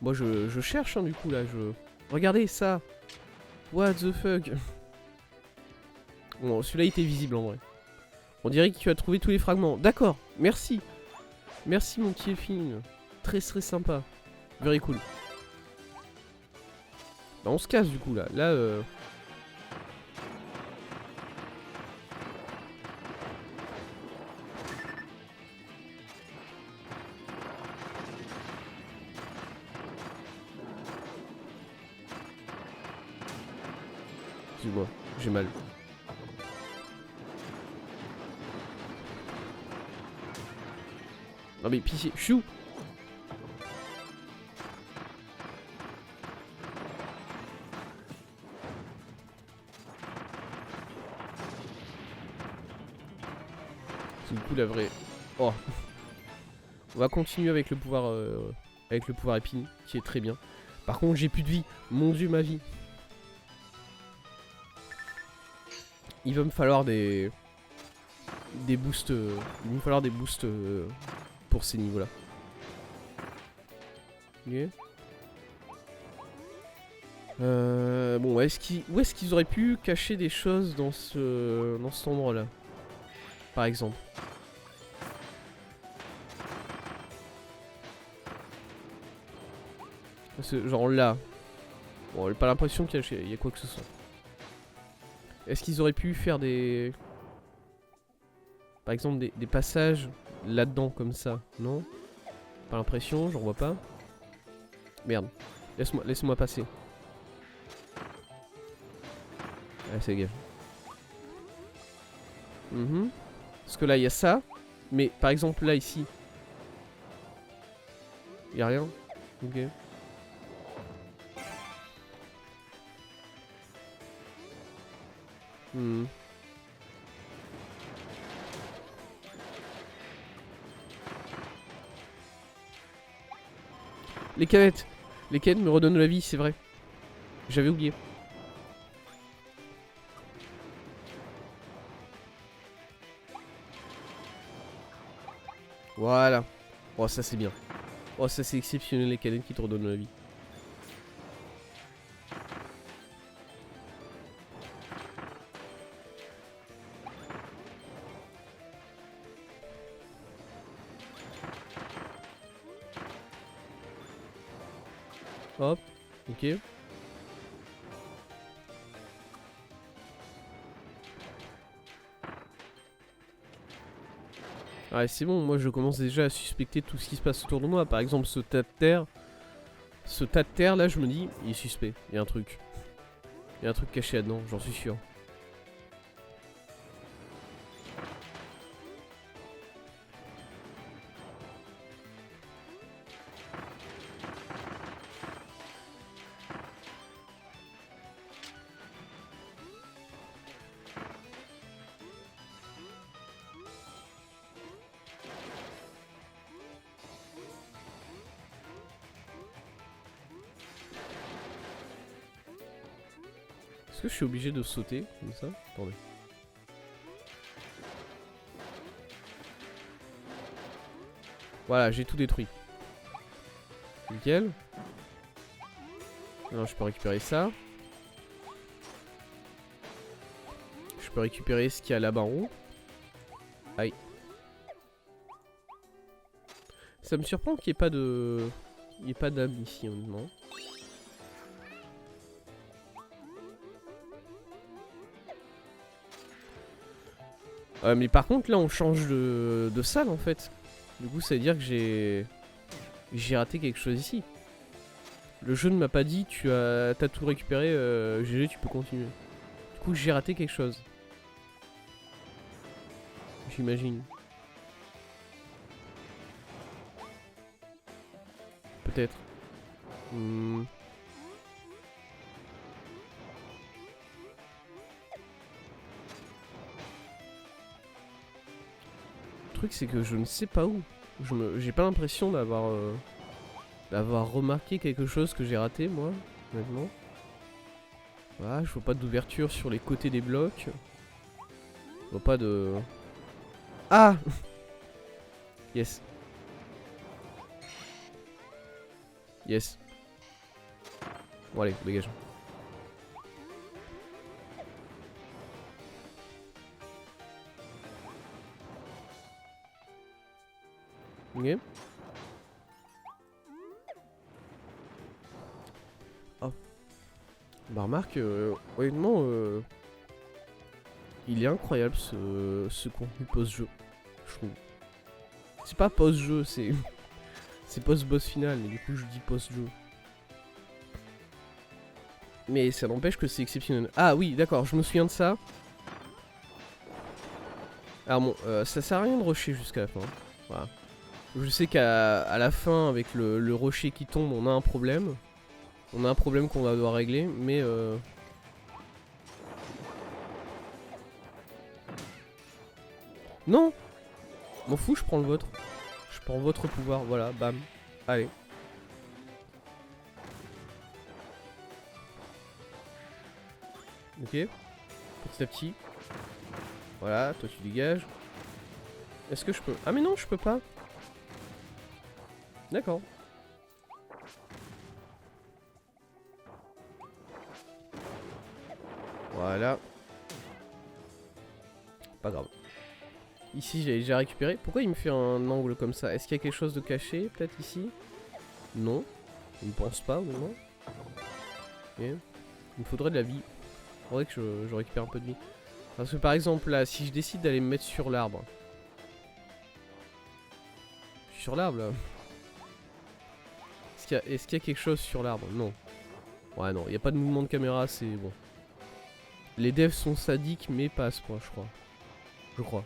Moi je cherche hein, du coup là, Regardez ça. What the fuck. Bon, celui-là il était visible en vrai. On dirait que tu as trouvé tous les fragments. D'accord, merci. Merci mon petit Elfine. Très très sympa. Very cool. Bah, on se casse du coup là. Là Excuse-moi, j'ai mal. Non mais pitié, chou. C'est du coup la vraie... Oh. On va continuer avec le pouvoir épine, qui est très bien. Par contre, j'ai plus de vie. Mon dieu, ma vie. Il va me falloir des boosts. Il va me falloir des boosts pour ces niveaux-là. Ok. Bon, où est-ce qu'ils auraient pu cacher des choses dans cet endroit-là, par exemple? Parce que, genre là. Bon, j'ai pas l'impression qu'il y a quoi que ce soit. Est-ce qu'ils auraient pu faire des... Par exemple des passages là-dedans comme ça? Non? Pas l'impression, j'en vois pas. Merde. Laisse-moi passer. Ah, c'est gage. Parce que là, il y a ça. Mais par exemple, là, ici. Il y a rien. Ok. Les canettes. Les canettes me redonnent la vie, c'est vrai. J'avais oublié. Voilà. Oh, ça c'est bien. Oh, ça c'est exceptionnel, les canettes qui te redonnent la vie. Hop. Ok. Ouais, c'est bon, moi je commence déjà à suspecter tout ce qui se passe autour de moi. Par exemple, ce tas de terre. Ce tas de terre là, je me dis, il est suspect. Il y a un truc. Il y a un truc caché là-dedans, j'en suis sûr. Est-ce que je suis obligé de sauter comme ça? Attendez. Voilà, j'ai tout détruit. Nickel. Non, je peux récupérer ça. Je peux récupérer ce qu'il y a là-bas en haut. Aïe. Ça me surprend qu'il n'y ait pas de... Il n'y ait pas d'âme ici, honnêtement. Mais par contre, là, on change de salle, en fait. Du coup, ça veut dire que j'ai raté quelque chose ici. Le jeu ne m'a pas dit, t'as tout récupéré, GG, tu peux continuer. Du coup, j'ai raté quelque chose. J'imagine. Peut-être. Le truc, c'est que je ne sais pas où. J'ai pas l'impression d'avoir remarqué quelque chose que j'ai raté, moi, honnêtement. Voilà, je vois pas d'ouverture sur les côtés des blocs. Je vois pas de... Ah. Yes. Yes. Bon allez, dégage. Ok. Oh. Bah remarque, honnêtement, il est incroyable ce contenu post-jeu, je trouve. C'est pas post-jeu, c'est... c'est post-boss final, mais du coup je dis post-jeu. Mais ça n'empêche que c'est exceptionnel. Ah oui, d'accord, je me souviens de ça. Alors bon, ça sert à rien de rusher jusqu'à la fin. Voilà. Je sais qu'à la fin, avec le rocher qui tombe, on a un problème. On a un problème qu'on va devoir régler, mais non! M'en fous, je prends le vôtre. Je prends votre pouvoir, voilà, bam. Allez. Ok. Petit à petit. Voilà, toi tu dégages. Est-ce que je peux... Ah mais non, je peux pas. D'accord. Voilà. Pas grave. Ici, j'ai déjà récupéré. Pourquoi il me fait un angle comme ça? Est-ce qu'il y a quelque chose de caché, peut-être ici? Non. Je ne pense pas, honnêtement. Ok. Il me faudrait de la vie. Il faudrait que je récupère un peu de vie. Parce que par exemple, là, si je décide d'aller me mettre sur l'arbre. Je suis sur l'arbre, là. Est-ce qu'il y a quelque chose sur l'arbre? Non. Ouais, non. Il n'y a pas de mouvement de caméra, c'est bon. Les devs sont sadiques, mais pas à ce point, je crois. Je crois.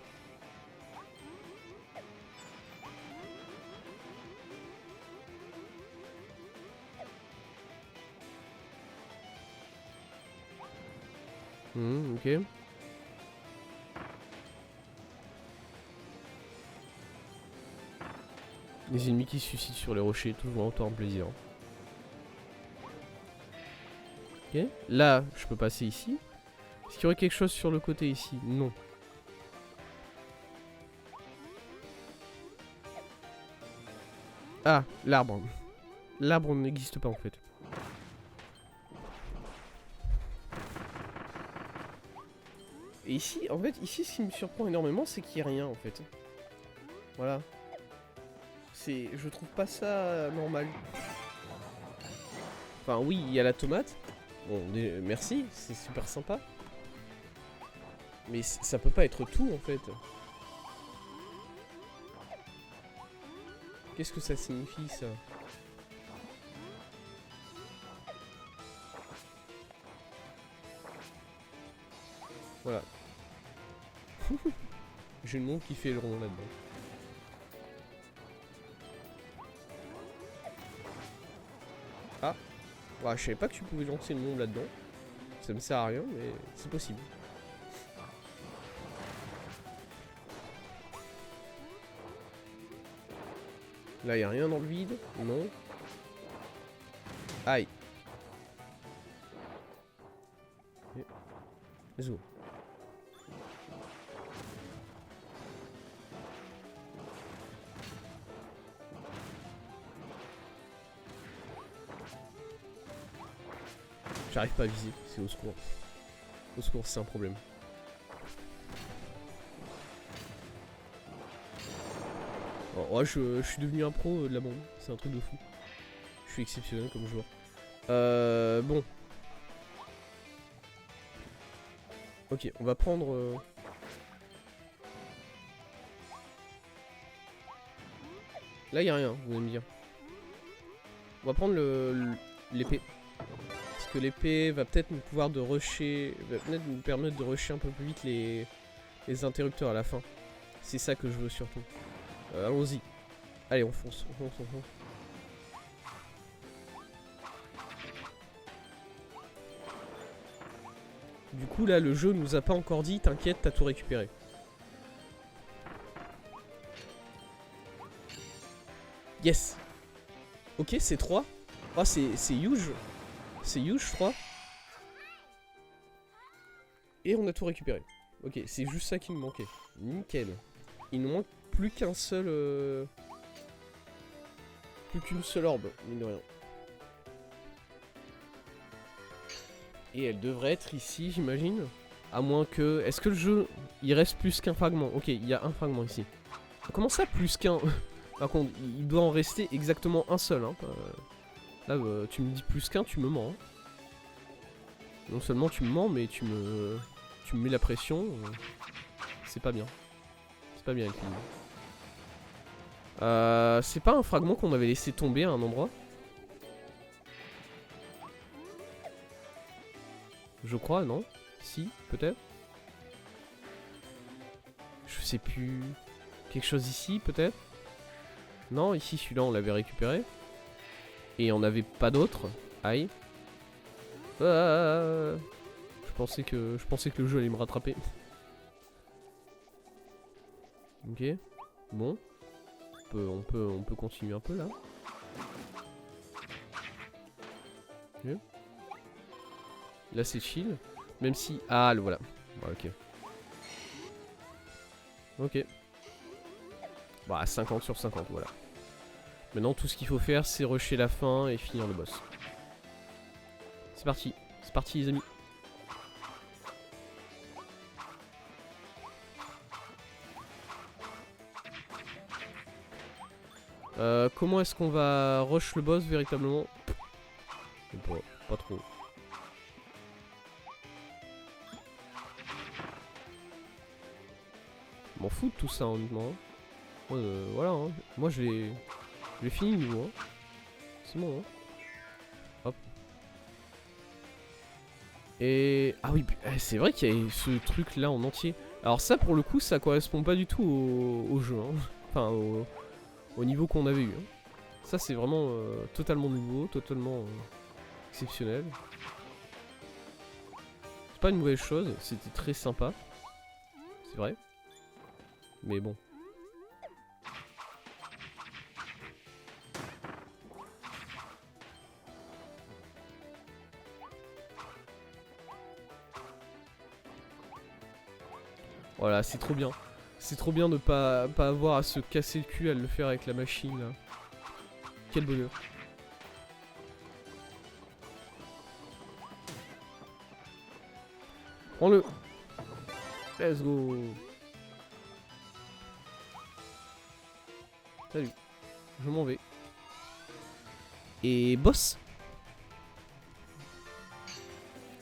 Ok. Les ennemis qui se suscitent sur les rochers, toujours autant un plaisir. Ok. Là, je peux passer ici. Est-ce qu'il y aurait quelque chose sur le côté ici? Non. Ah, l'arbre. L'arbre n'existe pas en fait. Et ici, en fait, ici, ce qui me surprend énormément, c'est qu'il n'y a rien en fait. Voilà. Je trouve pas ça normal. Enfin, oui, il y a la tomate. Bon, merci, c'est super sympa. Mais ça peut pas être tout en fait. Qu'est-ce que ça signifie ça? Voilà. J'ai le monde qui fait le rond là-dedans. Ah, ouais, je savais pas que tu pouvais lancer le monde là-dedans. Ça me sert à rien, mais c'est possible. Là, y a rien dans le vide. Non. Aïe. Okay. Let's go. J'arrive pas à viser, c'est au secours. Au secours, c'est un problème. Oh, ouais, je suis devenu un pro de la bombe, c'est un truc de fou. Je suis exceptionnel comme joueur. Bon. Ok, on va prendre... Là, y a rien, vous allez me dire. On va prendre l'épée. Parce que l'épée va peut-être nous pouvoir de rusher... va peut-être nous permettre de rusher un peu plus vite les interrupteurs à la fin. C'est ça que je veux surtout. Allons-y. Allez, on fonce, on fonce, on fonce. Du coup, là, le jeu nous a pas encore dit, t'inquiète, t'as tout récupéré. Yes. Ok, c'est 3. Oh, c'est huge. C'est huge, je crois. Et on a tout récupéré. Ok, c'est juste ça qui nous manquait. Nickel. Il nous manque plus qu'un seul... Plus qu'une seule orbe, mine de rien. Et elle devrait être ici, j'imagine. À moins que... Est-ce que le jeu... Il reste plus qu'un fragment? Ok, il y a un fragment ici. Comment ça, plus qu'un? Par contre, il doit en rester exactement un seul. Hein. Là, tu me dis plus qu'un, tu me mens. Hein. Non seulement tu me mens, mais tu me mets la pression. C'est pas bien. C'est pas bien le film. C'est pas un fragment qu'on avait laissé tomber à un endroit? Je crois, non? Si, peut-être. Je sais plus. Quelque chose ici, peut-être? Non, ici, celui-là, on l'avait récupéré. Et on n'avait pas d'autre. Aïe. Je pensais que le jeu allait me rattraper. Ok. Bon. On peut continuer un peu, là. Ok. Là, c'est chill. Même si... Ah, le voilà. Ouais, ok. Ok. Bah, 50 sur 50, voilà. Maintenant, tout ce qu'il faut faire, c'est rusher la fin et finir le boss. C'est parti. C'est parti, les amis. Comment est-ce qu'on va rush le boss véritablement? Pas trop. M'en fous de tout ça, honnêtement. Voilà, hein. Moi, je l'ai fini le niveau. Hein. C'est bon, hein. Hop. Et... Ah oui, c'est vrai qu'il y a ce truc là en entier. Alors ça, pour le coup, ça correspond pas du tout au jeu. Hein. Enfin, au niveau qu'on avait eu. Hein. Ça, c'est vraiment totalement nouveau, totalement exceptionnel. C'est pas une mauvaise chose, c'était très sympa. C'est vrai. Mais bon. Voilà, c'est trop bien. C'est trop bien de pas avoir à se casser le cul à le faire avec la machine là. Quel bonheur. Prends-le. Let's go. Salut. Je m'en vais. Et boss.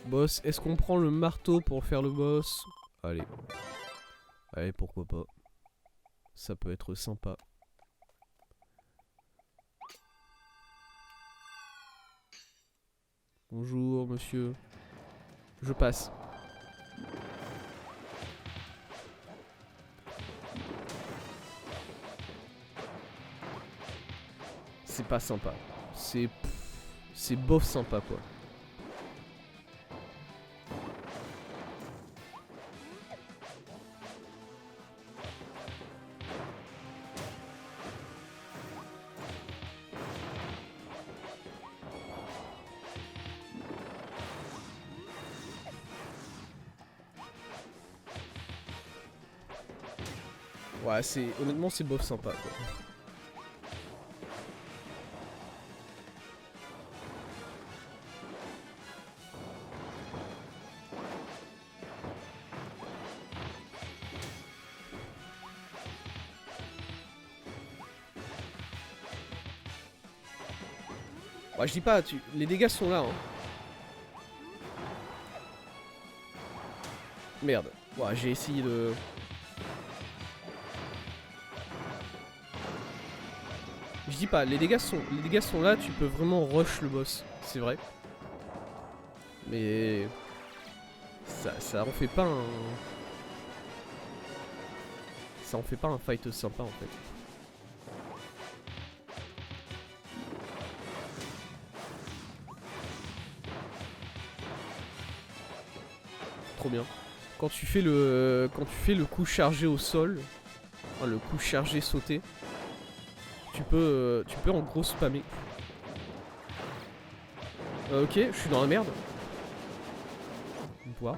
Boss, est-ce qu'on prend le marteau pour faire le boss? Allez. Allez, pourquoi pas. Ça peut être sympa. Bonjour, monsieur. Je passe. C'est pas sympa. C'est bof sympa, quoi. Ouais, honnêtement, c'est bof sympa, quoi. Ouais, je dis pas, les dégâts sont là, hein. Merde. Ouais, j'ai essayé de... Je dis pas, les dégâts sont là, tu peux vraiment rush le boss, c'est vrai. Mais... Ça en fait pas un... Ça en fait pas un fight sympa, en fait. Trop bien. Quand tu fais le coup chargé au sol, enfin, le coup chargé sauté, tu peux en gros spammer. Ok, je suis dans la merde. On va voir.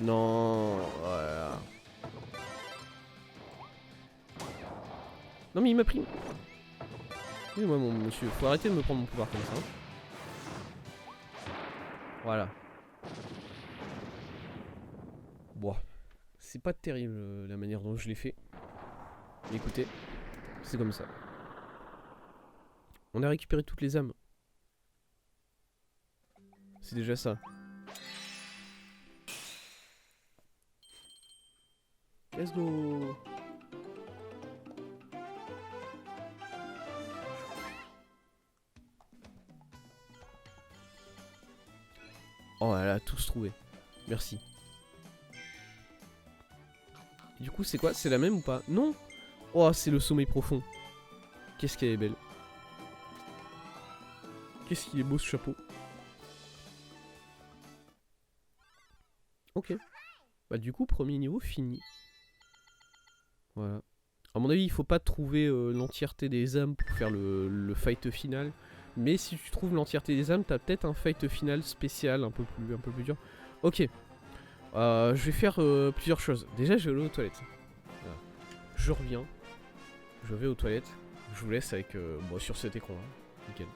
Non, voilà. Non mais il m'a pris. Excusez-moi mon monsieur, faut arrêter de me prendre mon pouvoir comme ça. Voilà. Bon, c'est pas terrible la manière dont je l'ai fait. Mais écoutez, c'est comme ça. On a récupéré toutes les âmes. C'est déjà ça. Let's go. Oh, elle a tous trouvé. Merci. Du coup, c'est quoi? C'est la même ou pas? Non. Oh, c'est le sommeil profond. Qu'est-ce qu'elle est belle. Qu'est-ce qu'il est beau ce chapeau. Ok. Bah du coup, premier niveau fini. Voilà. À mon avis, il faut pas trouver l'entièreté des âmes pour faire le fight final. Mais si tu trouves l'entièreté des âmes, t'as peut-être un fight final spécial un peu plus dur. Ok. Je vais faire plusieurs choses. Déjà, je vais aller aux toilettes. Voilà. Je reviens. Je vais aux toilettes. Je vous laisse avec bon, sur cet écran là. Nickel.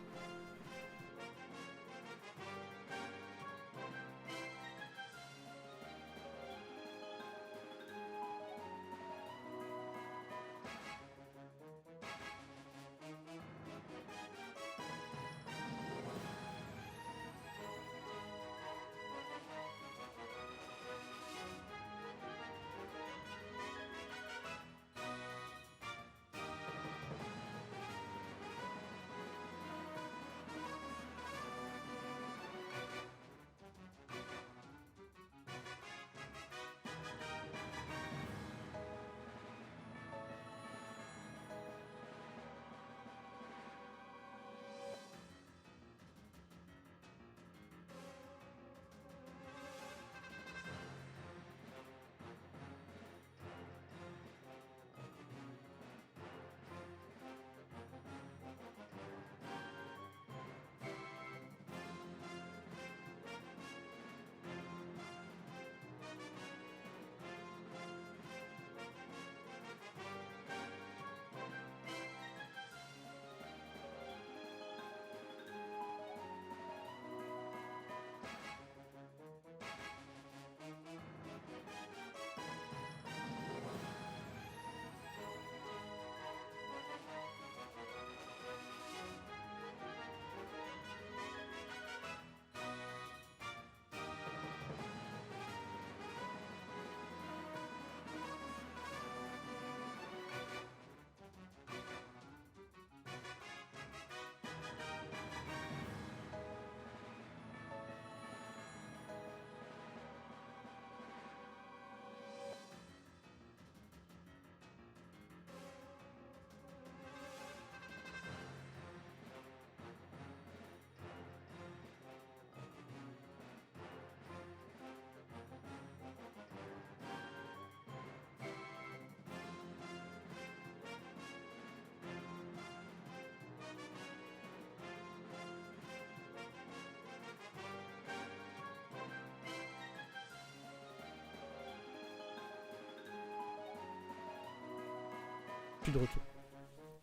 Je suis de retour.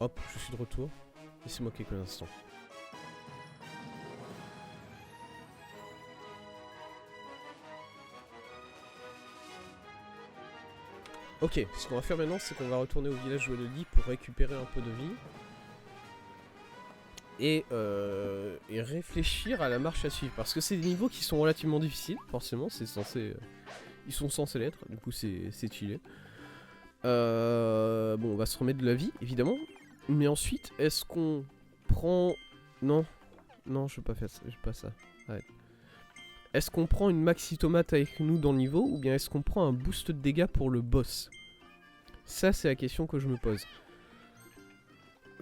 Hop, je suis de retour. Laissez-moi quelques instants. Ok, ce qu'on va faire maintenant, c'est qu'on va retourner au village de Elodie pour récupérer un peu de vie. Et réfléchir à la marche à suivre. Parce que c'est des niveaux qui sont relativement difficiles, forcément, c'est censé... ils sont censés l'être, du coup c'est stylé. Bon, on va se remettre de la vie, évidemment. Mais ensuite, est-ce qu'on prend... Non, non, je veux pas faire ça, je veux pas ça. Arrête. Est-ce qu'on prend une maxi tomate avec nous dans le niveau, ou bien est-ce qu'on prend un boost de dégâts pour le boss? Ça, c'est la question que je me pose.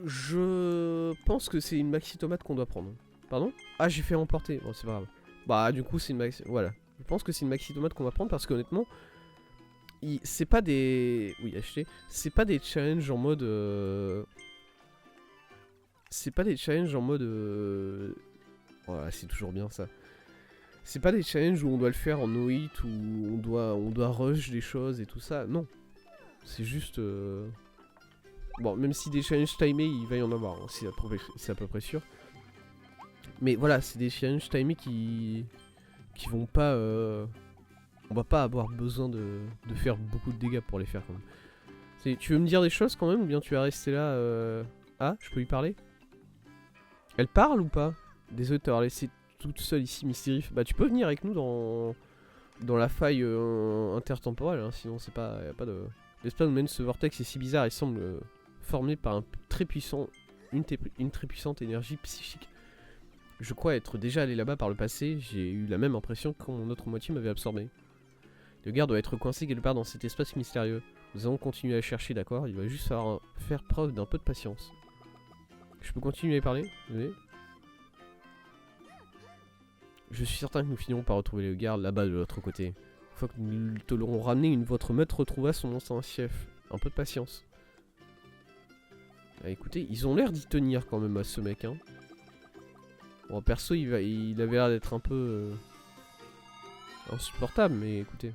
Je pense que c'est une maxi tomate qu'on doit prendre. Pardon? Ah, j'ai fait emporter. Bon, c'est pas grave. Bah, du coup, c'est une maxi... Voilà. Je pense que c'est une maxi tomate qu'on va prendre parce qu'honnêtement... C'est pas des... Oui, acheter. C'est pas des challenges en mode... C'est pas des challenges en mode... Voilà, c'est toujours bien ça. C'est pas des challenges où on doit le faire en no hit, où on doit rush des choses et tout ça. Non. C'est juste... Bon, même si des challenges timés, il va y en avoir, hein, c'est à peu près sûr. Mais voilà, c'est des challenges timés qui vont pas... On va pas avoir besoin de faire beaucoup de dégâts pour les faire quand même. Tu veux me dire des choses quand même, ou bien tu vas rester là Ah, je peux lui parler? Elle parle ou pas? Désolé de t'avoir laissé toute seule ici, Mysterious. Bah tu peux venir avec nous dans la faille intertemporelle, hein, sinon c'est pas... Y a pas de... L'espace mène ce vortex est si bizarre, il semble formé par une très puissante énergie psychique. Je crois être déjà allé là-bas par le passé, j'ai eu la même impression quand mon autre moitié m'avait absorbé. Le garde doit être coincé quelque part dans cet espace mystérieux. Nous allons continuer à chercher, d'accord? Il va juste falloir faire preuve d'un peu de patience. Je peux continuer à parler? Oui. Je suis certain que nous finirons par retrouver le garde là-bas de l'autre côté. Une fois que nous te l'aurons ramené, votre maître retrouvera son ancien chef. Un peu de patience. Ah, écoutez, ils ont l'air d'y tenir quand même à ce mec, hein. Bon, perso, il avait l'air d'être un peu insupportable, mais écoutez.